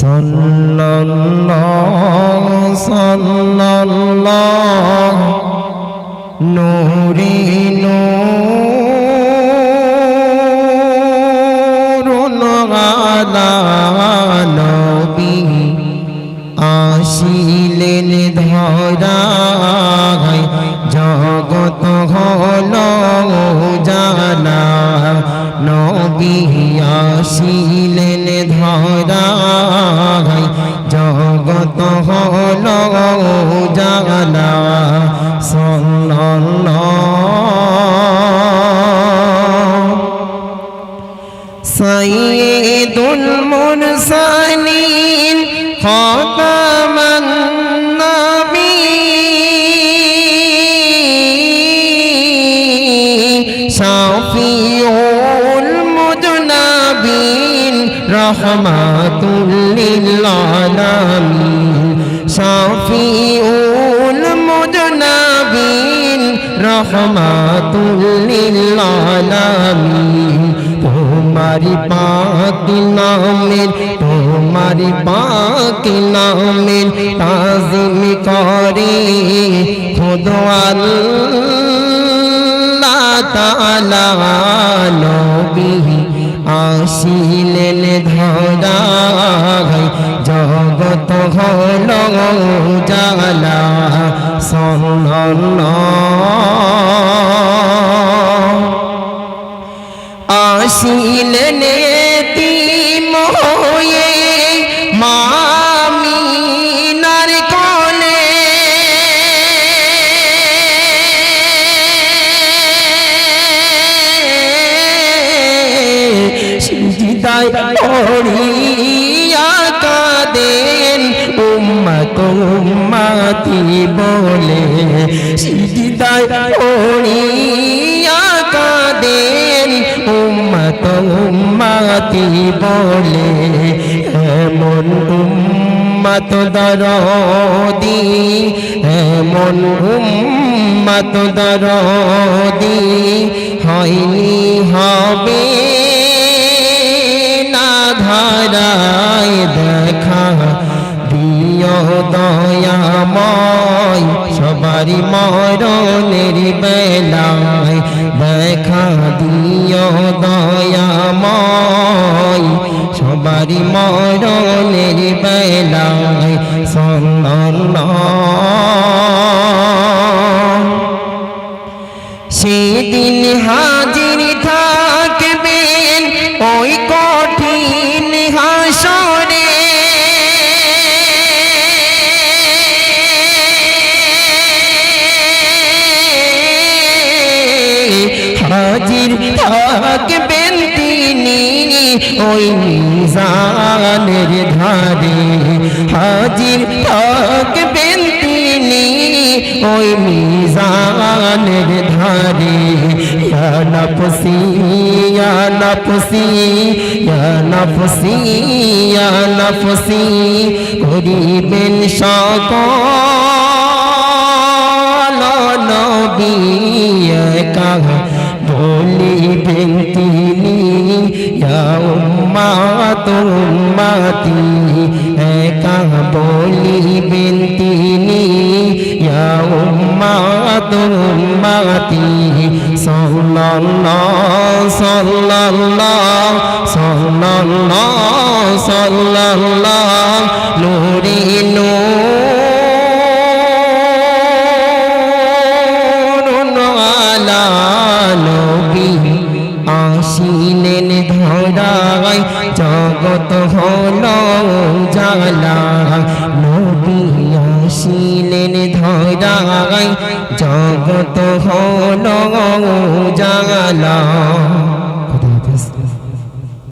সাল্লাল্লাহু সাল্লাল্লাহু নূরে নূরুন আলা নবী আসিলেন ধরায় জগৎ হলো জানা নবী আসিলেন ধরায় জগৎ হলো জানা সাল্লাল্লাহু সাইয়্যিদুল মুরসালিন খাতামান নবিয়্যিন শাফিউল মুযনাবিন রাহমাতুল লিল আলামিন শাফিউল মুযনাবিন রাহমাতুল লিল আলামিন তোমারি পাক নামের তাজিম করে খোদা আল্লাহ তাআলা নবী আসিলেন ধরায় জগৎ হলো জালা সাল্লাল্লাহু আসিলেন এতিম হয়ে মা আমিনার কোলে সিজদায় পড়িয়া কাঁদেন উম্মতি বলে সিজদায় পড়িয়া কাঁদেন উম্মতি বলে এমন উম্মত দরদি এমন উম্মত দরদি হয়নি হবে না ধারায় দেখা দিও দয়াময় সবারই মরণের বেলায় দেখা দিও দয়াময় সবারই মরণের বেলায় সাল্লাল্লাহু সেদিন হাজির থাকবেন ওই কঠিন হাসরে হাজির থাকবেন তিনি ওই মিজানের ধারে হাজির থাকবেন তিনি ওই মিজানের ধারে ইয়া নফসি ইয়া নফসি ইয়া নফসি ইয়া নফসি করিবেন সকল নবী একা বলিবেন তিনি ইয়া উম্মতি একা বলিবেন তিনি ইয়া উম্মতি সাল্লাল্লাহু সাল্লাল্লাহু সাল্লাল্লাহু সাল্লাল্লাহু নূরে নূরুন আলা নবী আসিলেন ধরায় জগৎ হলো জালা নবী আসিলেন ধরায় জগৎ হলো জালা।